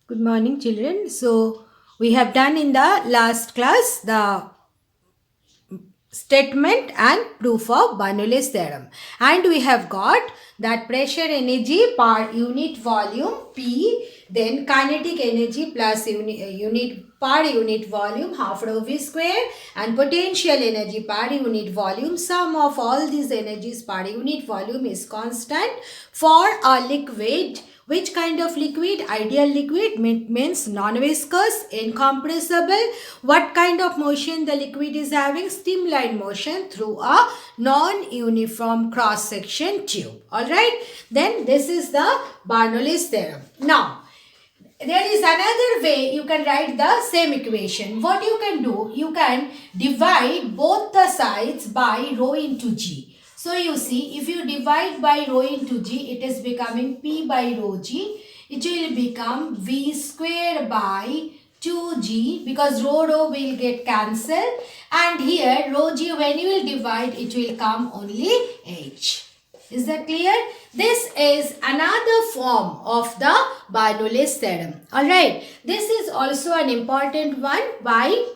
Good morning, children. So, we have done in the last class the statement and proof of Bernoulli's theorem. And we have got that pressure energy per unit volume P, then kinetic energy plus unit per unit volume half rho V square, and potential energy per unit volume. Sum of all these energies per unit volume is constant for a liquid. Which kind of liquid? Ideal liquid means non-viscous, incompressible. What kind of motion the liquid is having? Streamline motion through a non-uniform cross-section tube. Alright. Then this is the Bernoulli's theorem. Now, there is another way you can write the same equation. What you can do? You can divide both the sides by rho into g. So you see, if you divide by rho into g, it is becoming P by rho g. It will become V square by 2g because rho will get cancelled. And here rho g, when you will divide, it will come only h. Is that clear? This is another form of the Bernoulli's theorem. Alright. This is also an important one. Why?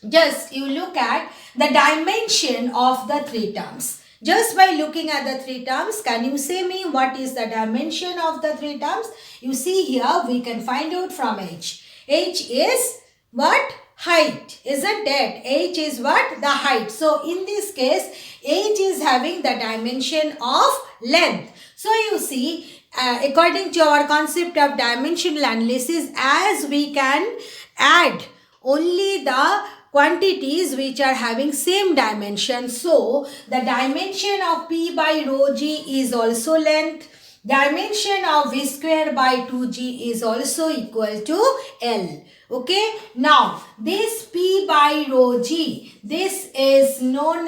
Just you look at the dimension of the three terms. Just by looking at the three terms, can you say me what is the dimension of the three terms? You see here, we can find out from h. H is what? Height, isn't it? H is what? The height. So, in this case, h is having the dimension of length. So, you see, according to our concept of dimensional analysis, as we can add only the quantities which are having same dimension. So, the dimension of P by rho g is also length. Dimension of V square by 2g is also equal to L. Okay. Now, this P by rho g, this term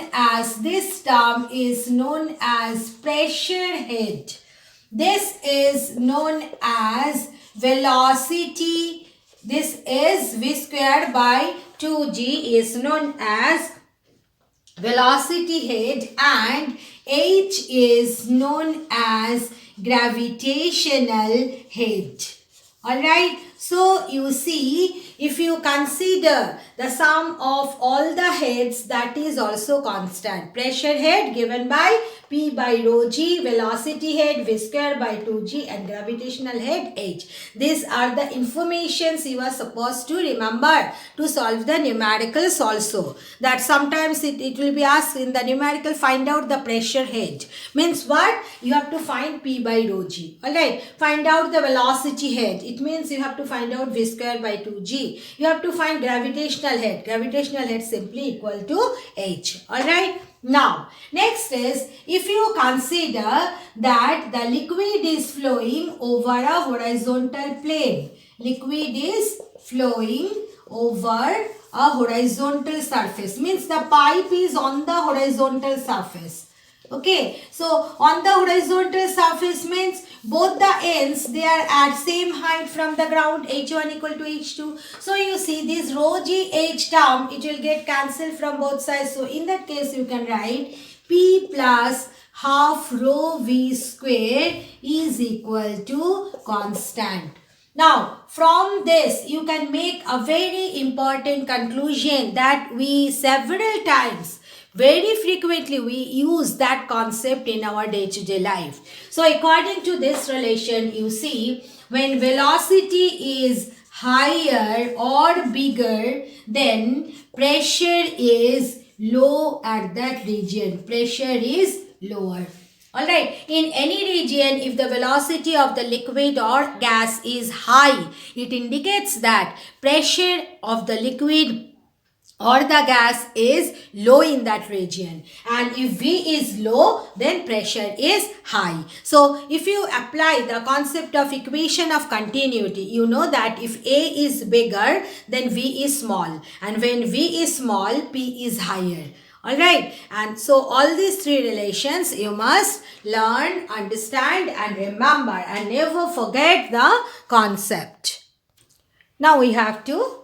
is known as pressure head. This is known as velocity. This is V square by 2g is known as velocity head, and h is known as gravitational head. Alright. So, you see, if you consider the sum of all the heads, that is also constant. Pressure head given by P by rho g, velocity head V square by 2g, and gravitational head h. These are the informations you are supposed to remember to solve the numericals also. That sometimes it will be asked in the numerical, find out the pressure head. Means what? You have to find P by rho g. Alright. Find out the velocity head. It means you have to find out V square by 2g. You have to find gravitational head. Gravitational head simply equal to h. Alright. Now, next is, if you consider that the liquid is flowing over a horizontal plane. Liquid is flowing over a horizontal surface. Means the pipe is on the horizontal surface. Okay, so on the horizontal surface means both the ends, they are at same height from the ground, h1 equal to h2. So you see this rho g h term, it will get cancelled from both sides. So in that case you can write P plus half rho v square is equal to constant. Now, from this, you can make a very important conclusion that we several times, very frequently, we use that concept in our day-to-day life. So, according to this relation, you see, when velocity is higher or bigger, then pressure is low at that region. Pressure is lower. Alright, in any region, if the velocity of the liquid or gas is high, it indicates that pressure of the liquid or the gas is low in that region. And if V is low, then pressure is high. So, if you apply the concept of equation of continuity, you know that if A is bigger, then V is small. And when V is small, P is higher. Alright, and so all these three relations you must learn, understand and remember, and never forget the concept. Now we have to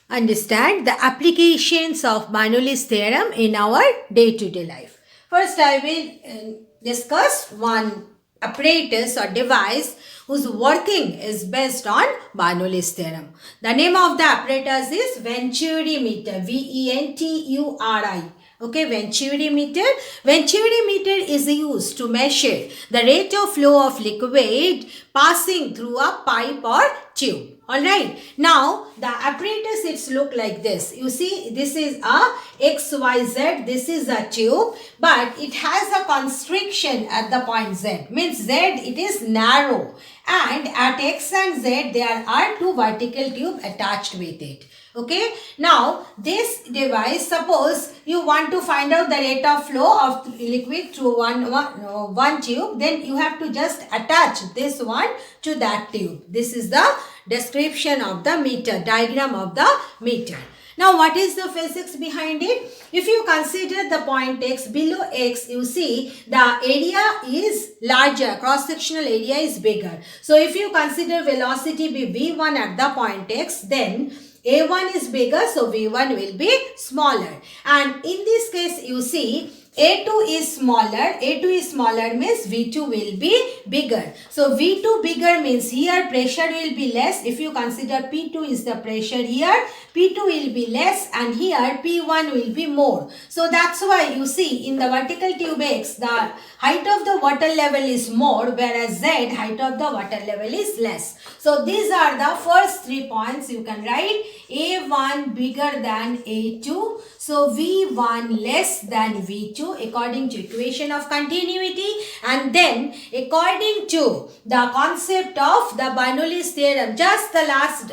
understand the applications of Bernoulli's theorem in our day-to-day life. First I will discuss one apparatus or device whose working is based on Bernoulli's theorem. The name of the apparatus is Venturi meter, V-E-N-T-U-R-I. Okay, Venturi meter. Venturi meter is used to measure the rate of flow of liquid passing through a pipe or tube. Alright, now the apparatus, it's look like this. You see, this is a XYZ, this is a tube, but it has a constriction at the point Z. Means Z, it is narrow, and at X and Z there are two vertical tube attached with it. Okay, now this device, suppose you want to find out the rate of flow of liquid through one tube, then you have to just attach this one to that tube. This is the description of the meter, diagram of the meter. Now, what is the physics behind it? If you consider the point X, below X, you see the area is larger, cross-sectional area is bigger. So, if you consider velocity be V1 at the point X, then A1 is bigger, so V1 will be smaller. And in this case, you see A2 is smaller. A2 is smaller means V2 will be bigger. So V2 bigger means here pressure will be less. If you consider P2 is the pressure here, P2 will be less, and here P1 will be more. So that's why you see in the vertical tube X, the height of the water level is more, whereas Z, height of the water level is less. So these are the first 3 points you can write. A1 bigger than A2. So V1 less than V2 according to equation of continuity, and then according to the concept of the Bernoulli's theorem, just the last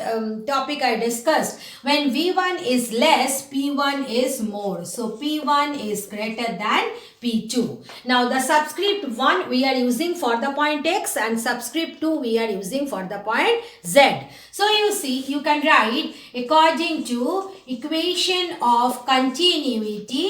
topic I discussed, when V1 is less, P1 is more. So P1 is greater than P2. Now the subscript 1 we are using for the point X, and subscript 2 we are using for the point Z. So you see, you can write according to equation of continuity.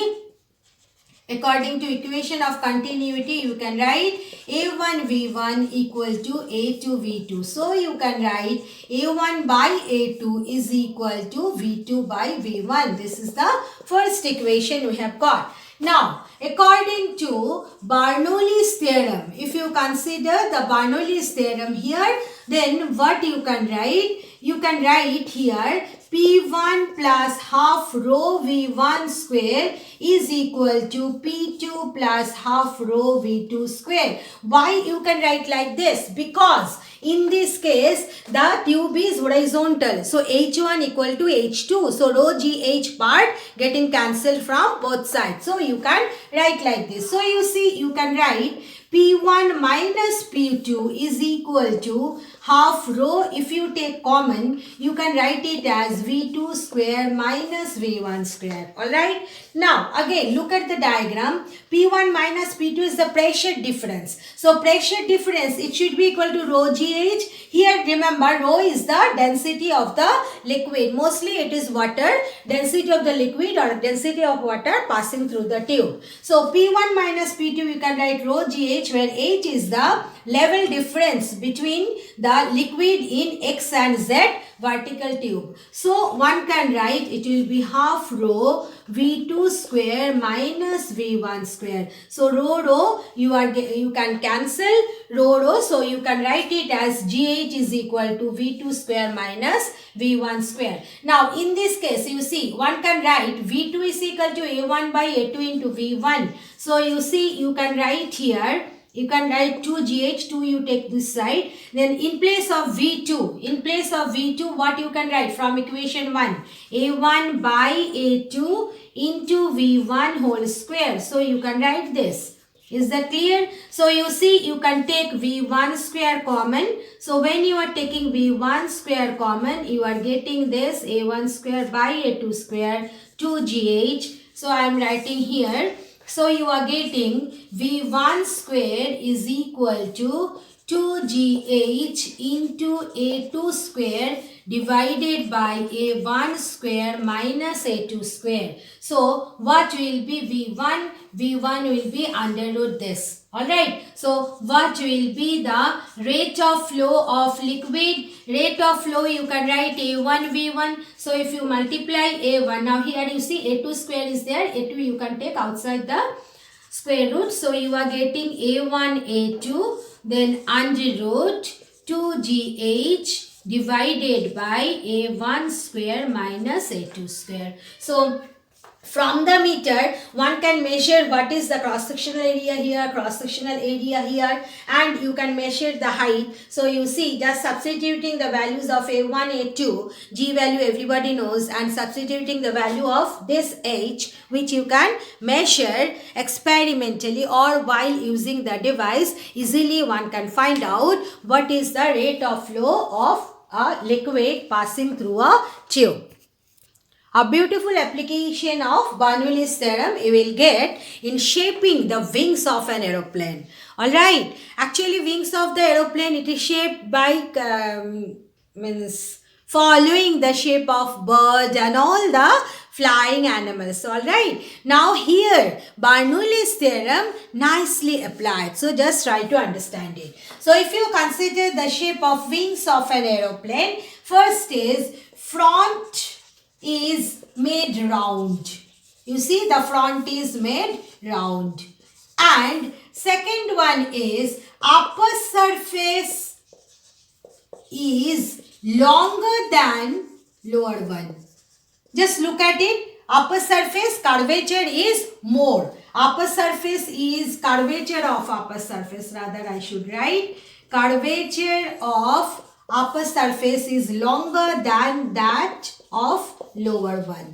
According to equation of continuity, you can write A1 V1 equal to A2 V2. So you can write A1 by A2 is equal to V2 by V1. This is the first equation we have got. Now, according to Bernoulli's theorem, if you consider the Bernoulli's theorem here, then what you can write? You can write here P1 plus half rho V1 square is equal to P2 plus half rho V2 square. Why you can write like this? Because in this case, the tube is horizontal. So H1 equal to H2. So rho GH part getting cancelled from both sides. So you can write like this. So you see, you can write P1 minus P2 is equal to half rho. If you take common, you can write it as V2 square minus V1 square. Alright. Now again, look at the diagram. P1 minus P2 is the pressure difference. So pressure difference, it should be equal to rho GH. Here remember, rho is the density of the liquid. Mostly it is water. Density of the liquid or density of water passing through the tube. So P1 minus P2 you can write rho GH, where H is the level difference between the liquid in X and Z vertical tube. So one can write it will be half rho V2 square minus V1 square. So rho you can cancel rho. So you can write it as GH is equal to V2 square minus V1 square. Now in this case, you see, one can write V2 is equal to A1 by A2 into V1. So you see, you can write here, you can write 2GH, 2 you take this side. Then in place of V2, what you can write from equation 1? A1 by A2 into V1 whole square. So you can write this. Is that clear? So you see, you can take V1 square common. So when you are taking V1 square common, you are getting this A1 square by A2 square 2GH. So I am writing here. So you are getting V1 square is equal to 2GH into A2 square divided by A1 square minus A2 square. So what will be V1? V1 will be under root this. Alright. So what will be the rate of flow of liquid? Rate of flow you can write A1 V1. So if you multiply A1, now here you see A2 square is there. A2 you can take outside the square root. So you are getting A1 A2 then under root 2gh divided by a1 square minus a2 square. So from the meter, one can measure what is the cross-sectional area here, cross-sectional area here, and you can measure the height. So you see, just substituting the values of A1, A2, G value everybody knows, and substituting the value of this H, which you can measure experimentally or while using the device, easily one can find out what is the rate of flow of a liquid passing through a tube. A beautiful application of Bernoulli's theorem you will get in shaping the wings of an aeroplane. Alright, actually wings of the aeroplane, it is shaped by following the shape of bird and all the flying animals. Alright, now here Bernoulli's theorem nicely applied. So just try to understand it. So if you consider the shape of wings of an aeroplane, first is front is made round. You see, the front is made round. And second one is upper surface is longer than lower one. Just look at it. Upper surface curvature is more. Upper surface is curvature of upper surface. Rather, I should write curvature of upper surface is longer than that of lower one.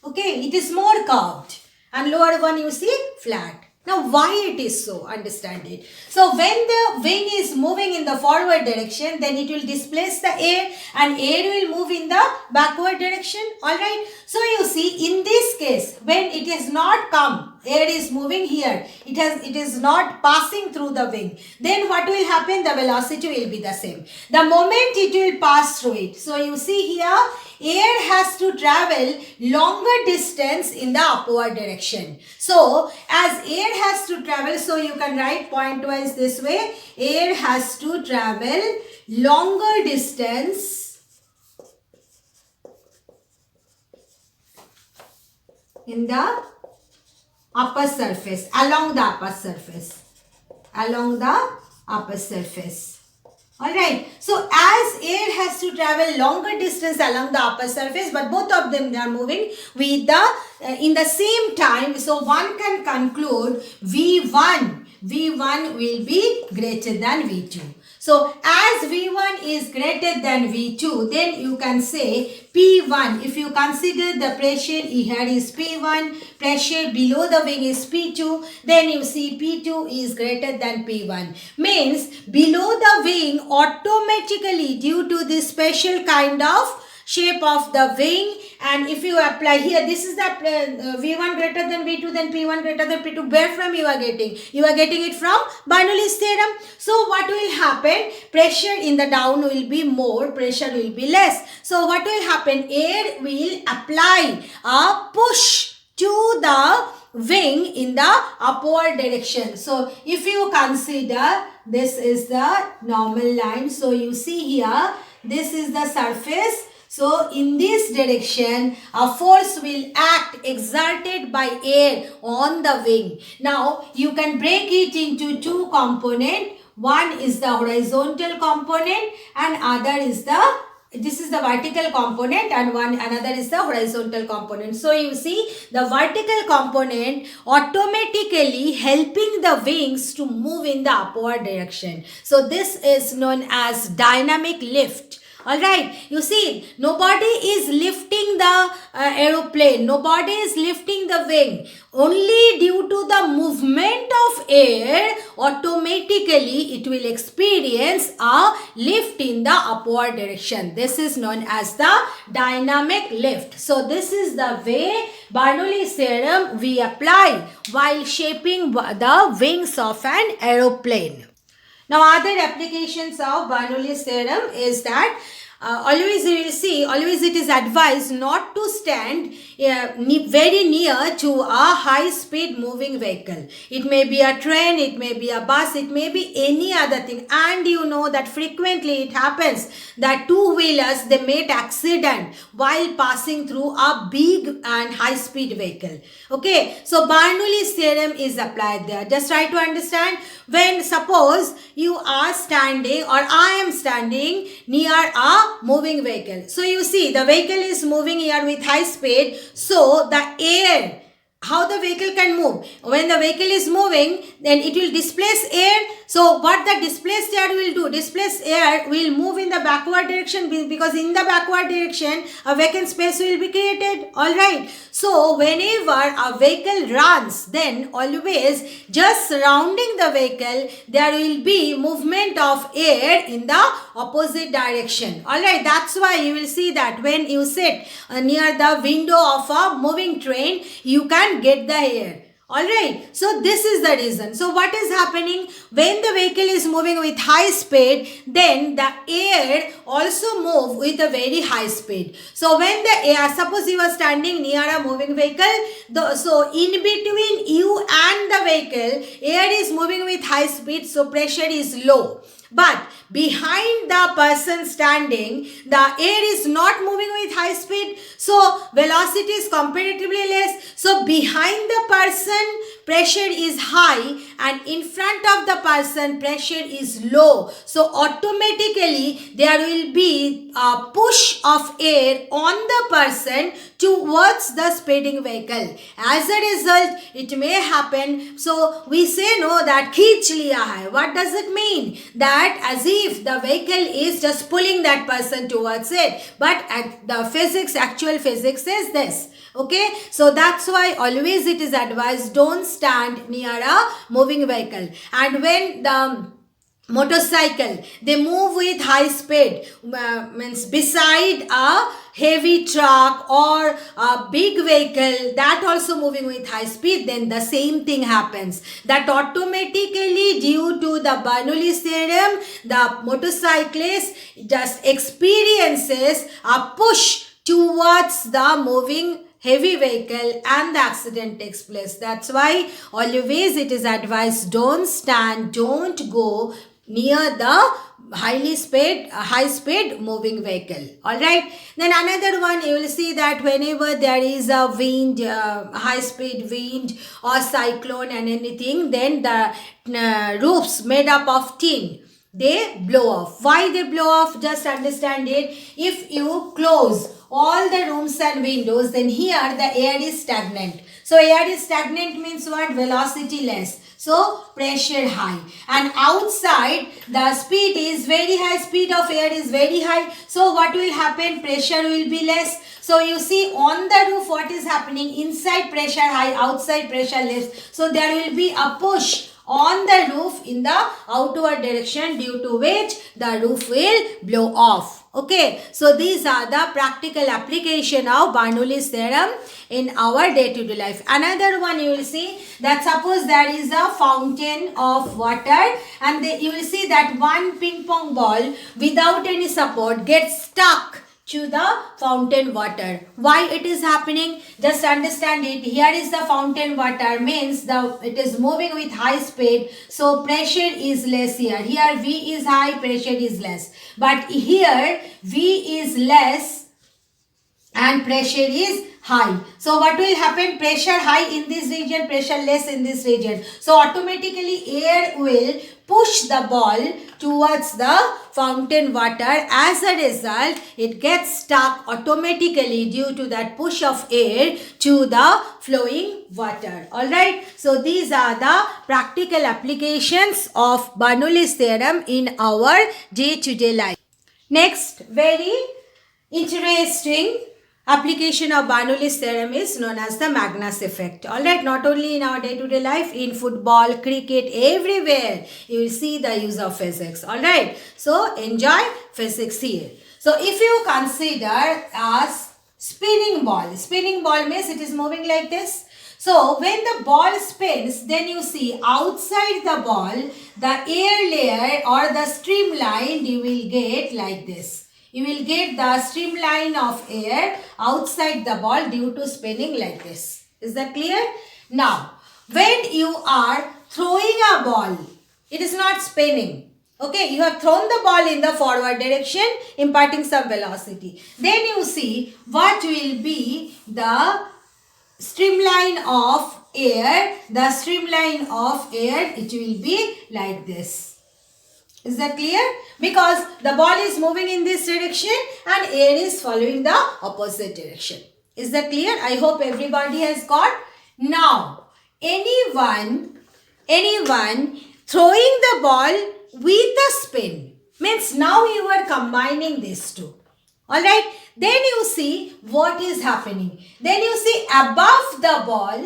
Okay, it is more curved and lower one you see flat. Now why it is so? Understand it. So when the wing is moving in the forward direction, then it will displace the air and air will move in the backward direction. Alright. So you see, in this case, when it is not come, air is moving here, it is not passing through the wing, then what will happen? The velocity will be the same. The moment it will pass through it. So you see here, air has to travel longer distance in the upward direction. So as air has to travel, so you can write pointwise this way, air has to travel longer distance in the upper surface, along the upper surface, Alright, so as air has to travel longer distance along the upper surface, but both of them they are moving with the in the same time, so one can conclude V1 will be greater than V2. So as V1 is greater than V2, then you can say P1. If you consider the pressure here is P1, pressure below the wing is P2, then you see P2 is greater than P1. Means below the wing automatically, due to this special kind of shape of the wing, and if you apply here, this is the V1 greater than V2, then P1 greater than P2. Where from you are getting? You are getting it from Bernoulli's theorem. So what will happen? Pressure in the down will be more, pressure will be less. So what will happen? Air will apply a push to the wing in the upward direction. So if you consider, this is the normal line. So you see here, this is the surface. So in this direction, a force will act exerted by air on the wing. Now you can break it into two components. One is the horizontal component and other is this is the vertical component, and another is the horizontal component. So you see, the vertical component automatically helping the wings to move in the upward direction. So this is known as dynamic lift. Alright, you see, nobody is lifting the aeroplane, nobody is lifting the wing. Only due to the movement of air, automatically it will experience a lift in the upward direction. This is known as the dynamic lift. So this is the way Bernoulli's theorem we apply while shaping the wings of an aeroplane. Now other applications of Bernoulli's theorem is that always you will see, always it is advised not to stand very near to a high speed moving vehicle. It may be a train, it may be a bus, it may be any other thing. And you know that frequently it happens that two-wheelers, they made accident while passing through a big and high speed vehicle. Okay, so Bernoulli's theorem is applied there. Just try to understand. When suppose you are standing or I am standing near a moving vehicle. So you see the vehicle is moving here with high speed. So the air, how the vehicle can move. When the vehicle is moving, then it will displace air. So what the displaced air will do? Displaced air will move in the backward direction, because in the backward direction a vacant space will be created. Alright. So whenever a vehicle runs, then always just surrounding the vehicle there will be movement of air in the opposite direction. Alright. That's why you will see that when you sit near the window of a moving train, you can get the air. Alright, so this is the reason. So what is happening when the vehicle is moving with high speed, then the air also move with a very high speed. So when the air, suppose you are standing near a moving vehicle, so in between you and the vehicle, air is moving with high speed, so pressure is low. But behind the person standing, the air is not moving with high speed, so velocity is comparatively less. So behind the person, pressure is high, and in front of the person, pressure is low. So automatically there will be a push of air on the person towards the speeding vehicle. As a result, it may happen. So we say no, that खींच लिया है. What does it mean? That as if the vehicle is just pulling that person towards it. But the physics, actual physics says this. Okay, so that's why always it is advised, don't stand near a moving vehicle. And when the motorcycle, they move with high speed, means beside a heavy truck or a big vehicle that also moving with high speed, then the same thing happens. That automatically, due to the Bernoulli's theorem, the motorcyclist just experiences a push towards the moving heavy vehicle and the accident takes place. That's why always it is advised, don't stand, don't go near the high speed moving vehicle. Alright. Then another one, you will see that whenever there is a wind, high speed wind or cyclone and anything, then the roofs made up of tin, they blow off. Why they blow off? Just understand it. If you close all the rooms and windows, then here the air is stagnant. So air is stagnant means what? Velocity less. So pressure high. And outside the speed is very high, speed of air is very high. So what will happen? Pressure will be less. So you see on the roof what is happening? Inside pressure high, outside pressure less. So there will be a push on the roof in the outward direction, due to which the roof will blow off. Okay, so these are the practical application of Bernoulli's theorem in our day-to-day life. Another one, you will see that suppose there is a fountain of water, and you will see that one ping pong ball without any support gets stuck to the fountain water. Why it is happening? Just understand it. Here is the fountain water, means it is moving with high speed, so pressure is less here. Here V is high, pressure is less. But here V is less and pressure is high. So what will happen? Pressure high in this region, pressure less in this region. So automatically air will push the ball towards the fountain water. As a result, it gets stuck automatically due to that push of air to the flowing water. Alright. So these are the practical applications of Bernoulli's theorem in our day-to-day life. Next, very interesting application of Bernoulli's theorem is known as the Magnus effect. Alright, not only in our day-to-day life, in football, cricket, everywhere you will see the use of physics. Alright, so enjoy physics here. So if you consider as spinning ball means it is moving like this. So when the ball spins, then you see outside the ball, the air layer or the streamline you will get like this. You will get the streamline of air outside the ball due to spinning like this. Is that clear? Now, when you are throwing a ball, it is not spinning. Okay, you have thrown the ball in the forward direction, imparting some velocity. Then you see what will be the streamline of air. The streamline of air, it will be like this. Is that clear? Because the ball is moving in this direction and air is following the opposite direction. Is that clear? I hope everybody has got. Now, anyone throwing the ball with a spin means now you are combining these two. Alright, then you see what is happening. Then you see above the ball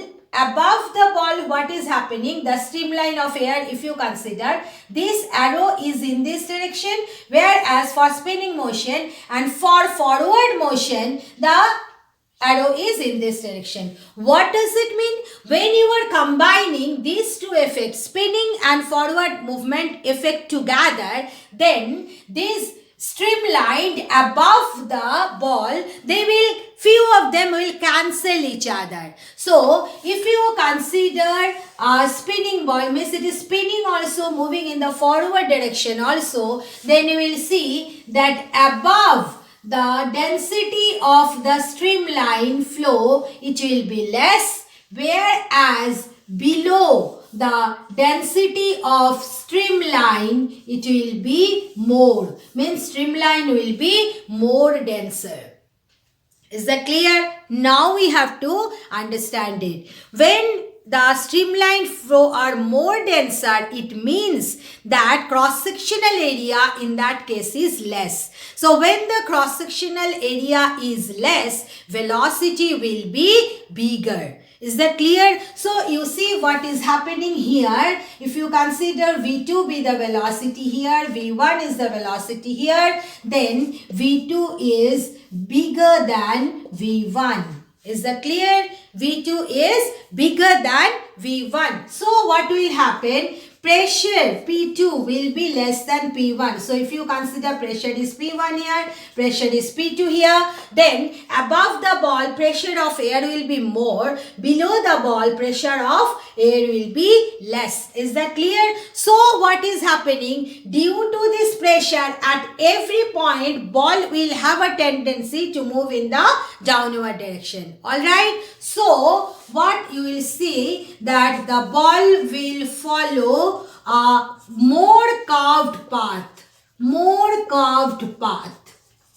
what is happening, the streamline of air, if you consider, this arrow is in this direction, whereas for spinning motion and for forward motion, the arrow is in this direction. What does it mean? When you are combining these two effects, spinning and forward movement effect together, then this streamlined above the ball, few of them will cancel each other. So, if you consider a spinning ball, means it is spinning also, moving in the forward direction also, then you will see that above the density of the streamline flow, it will be less, whereas below the density of streamline, it will be more. Means streamline will be more denser. Is that clear? Now we have to understand it. When the streamline flow are more denser, it means that cross-sectional area in that case is less. So when the cross-sectional area is less, velocity will be bigger. Is that clear? So you see what is happening here. If you consider V2 be the velocity here, V1 is the velocity here, then V2 is bigger than V1. Is that clear? V2 is bigger than V1. So what will happen? Pressure P2 will be less than P1. So if you consider pressure is P1 here, pressure is P2 here, then above the ball pressure of air will be more, below the ball pressure of air will be less. Is that clear? So what is happening? Due to this pressure at every point, ball will have a tendency to move in the downward direction. Alright? So what you will see that the ball will follow a more curved path.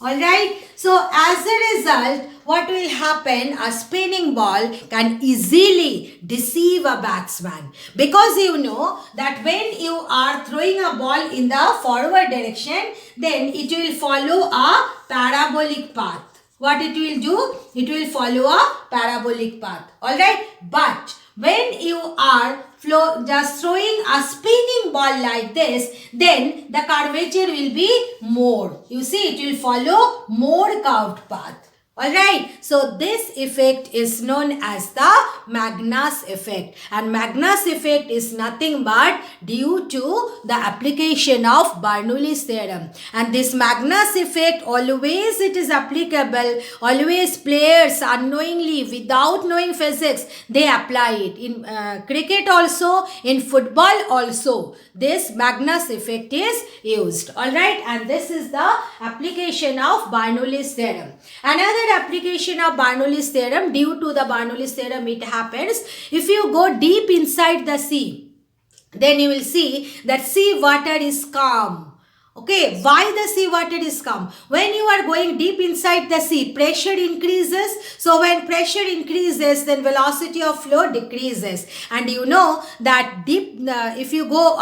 Alright, so as a result, what will happen? A spinning ball can easily deceive a batsman, because you know that when you are throwing a ball in the forward direction, then it will follow a parabolic path. What it will do? It will follow a parabolic path. Alright, but when you are just throwing a spinning ball like this, then the curvature will be more. You see, it will follow more curved path. Alright, so this effect is known as the Magnus effect, and Magnus effect is nothing but due to the application of Bernoulli's theorem. And this Magnus effect, always it is applicable, always players unknowingly, without knowing physics, they apply it. In cricket also, in football also, this Magnus effect is used. Alright, and this is the application of Bernoulli's theorem. Another application of Bernoulli's theorem, due to the Bernoulli's theorem, it happens if you go deep inside the sea, then you will see that sea water is calm. Okay, why the sea water is calm? When you are going deep inside the sea, pressure increases. So when pressure increases, then velocity of flow decreases. And you know that deep, if you go,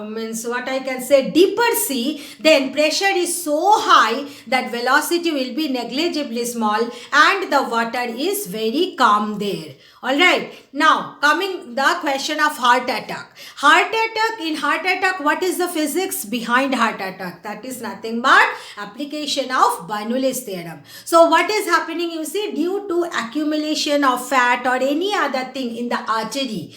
means what I can say, deeper sea, then pressure is so high that velocity will be negligibly small and the water is very calm there. Alright, now coming the question of heart attack. In heart attack, what is the physics behind heart attack? attack. That is nothing but application of Bernoulli's theorem. So what is happening, you see, due to accumulation of fat or any other thing in the artery,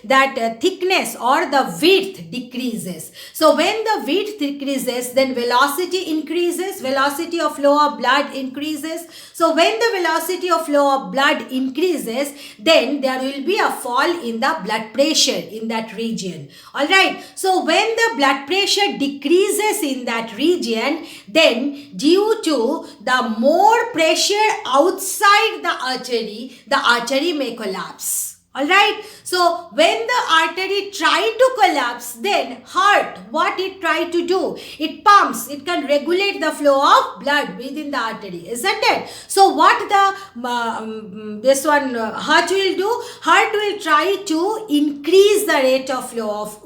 that thickness or the width decreases. So when the width decreases, then velocity increases, velocity of flow of blood increases. So when the velocity of flow of blood increases, then there will be a fall in the blood pressure in that region. Alright, so when the blood pressure decreases in that region, then due to the more pressure outside the artery may collapse. Alright, so when the artery try to collapse, then heart, what it try to do? It pumps, it can regulate the flow of blood within the artery, isn't it? So what the heart will do? Heart will try to increase the rate of flow of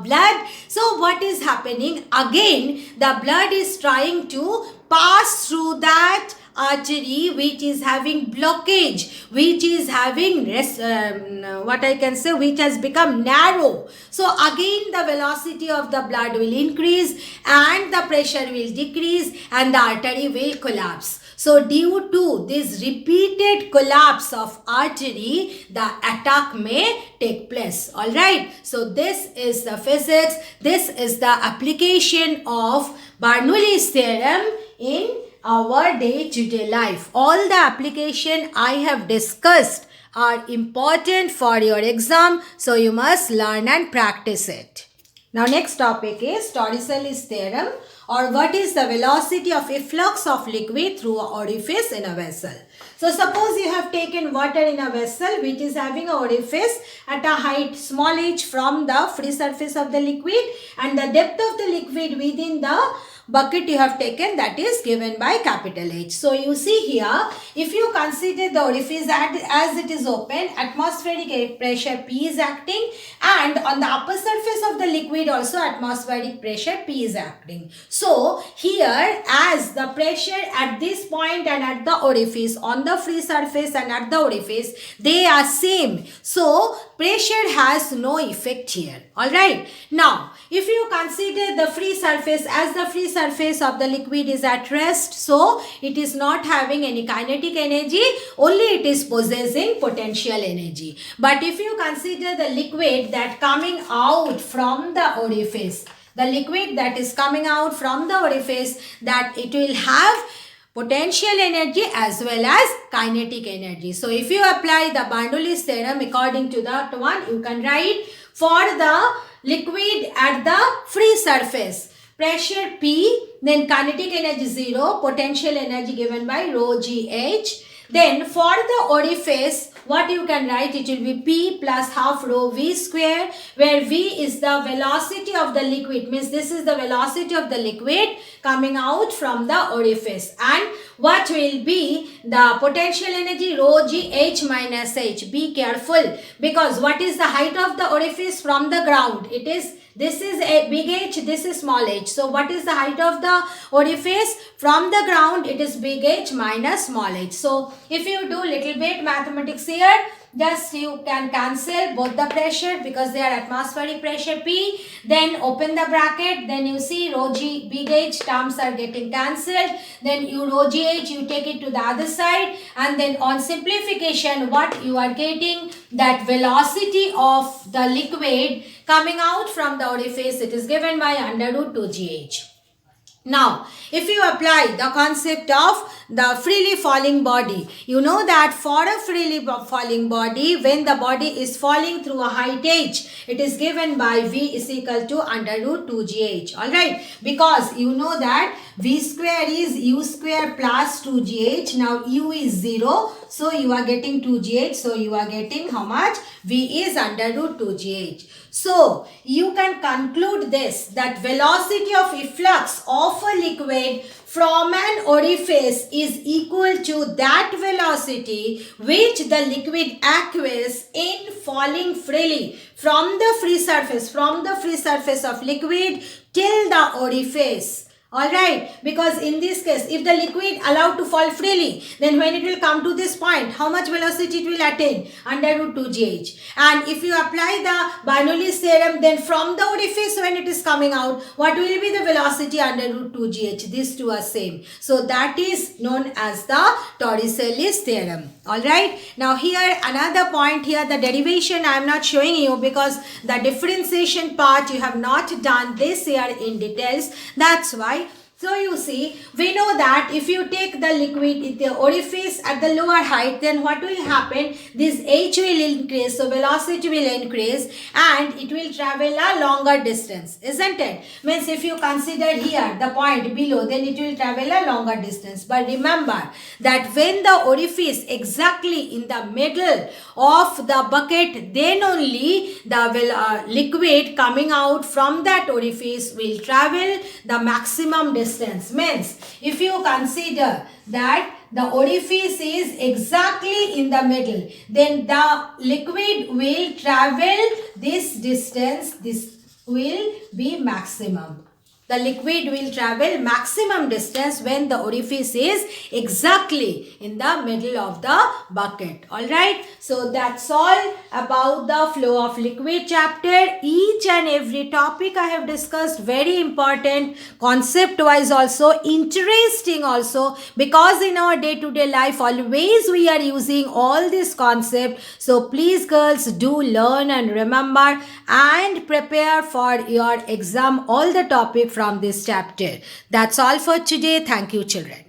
blood. So what is happening? Again, the blood is trying to pass through that artery which is having blockage, which is having which has become narrow. So again the velocity of the blood will increase and the pressure will decrease and the artery will collapse. So due to this repeated collapse of artery, the attack may take place. Alright, so this is the physics, this is the application of Bernoulli's theorem in our day-to-day life. All the application I have discussed are important for your exam, so you must learn and practice it. Now next topic is Torricelli's theorem, or what is the velocity of efflux of liquid through an orifice in a vessel. So suppose you have taken water in a vessel which is having an orifice at a height small h from the free surface of the liquid, and the depth of the liquid within the bucket you have taken, that is given by capital H. So you see here, if you consider the orifice as it is open, atmospheric pressure P is acting, and on the upper surface of the liquid also atmospheric pressure P is acting. So here, as the pressure at this point and at the orifice, on the free surface and at the orifice, they are same. So pressure has no effect here. Alright. Now, if you consider the free surface, as the free surface of the liquid is at rest, so it is not having any kinetic energy, only it is possessing potential energy. But if you consider the liquid that coming out from the orifice, the liquid that is coming out from the orifice, that it will have potential energy as well as kinetic energy. So if you apply the Bernoulli's theorem according to that one, you can write for the liquid at the free surface, pressure P, then kinetic energy 0, potential energy given by rho gh. Then for the orifice, what you can write, it will be P plus half rho V square, where V is the velocity of the liquid, means this is the velocity of the liquid coming out from the orifice, and what will be the potential energy, rho gh minus h. Be careful, because what is the height of the orifice from the ground? It is, this is a big H, this is small h. So what is the height of the orifice from the ground? It is big H minus small h. So if you do little bit mathematics here, just you can cancel both the pressure because they are atmospheric pressure P. Then open the bracket, then you see rho g big H terms are getting cancelled. Then you rho gh, you take it to the other side, and then on simplification what you are getting, that velocity of the liquid coming out from the orifice, it is given by under root 2gh. Now, if you apply the concept of the freely falling body, you know that for a freely falling body, when the body is falling through a height h, it is given by V is equal to under root 2gh. Alright, because you know that V square is U square plus 2gh. Now U is 0, so you are getting 2gh. So you are getting how much? V is under root 2gh. So you can conclude this, that velocity of efflux of a liquid from an orifice is equal to that velocity which the liquid acquires in falling freely from the free surface of liquid till the orifice. Alright, because in this case, if the liquid allowed to fall freely, then when it will come to this point, how much velocity it will attain? Under root 2gh. And if you apply the Bernoulli's theorem, then from the orifice when it is coming out, what will be the velocity under root 2gh? These two are same. So that is known as the Torricelli's theorem. Alright, now here another point here, the derivation I am not showing you because the differentiation part you have not done this here in details. That's why. So you see, we know that if you take the liquid in the orifice at the lower height, then what will happen? This h will increase, so velocity will increase and it will travel a longer distance, isn't it? Means if you consider here the point below, then it will travel a longer distance. But remember that when the orifice exactly in the middle of the bucket, then only the liquid coming out from that orifice will travel the maximum distance. Means if you consider that the orifice is exactly in the middle, then the liquid will travel this distance. This will be maximum. The liquid will travel maximum distance when the orifice is exactly in the middle of the bucket. Alright, so that's all about the flow of liquid chapter. Each and every topic I have discussed, very important, concept wise also, interesting also, because in our day-to-day life always we are using all this concept. So please girls, do learn and remember and prepare for your exam all the topic from this chapter. That's all for today. Thank you children.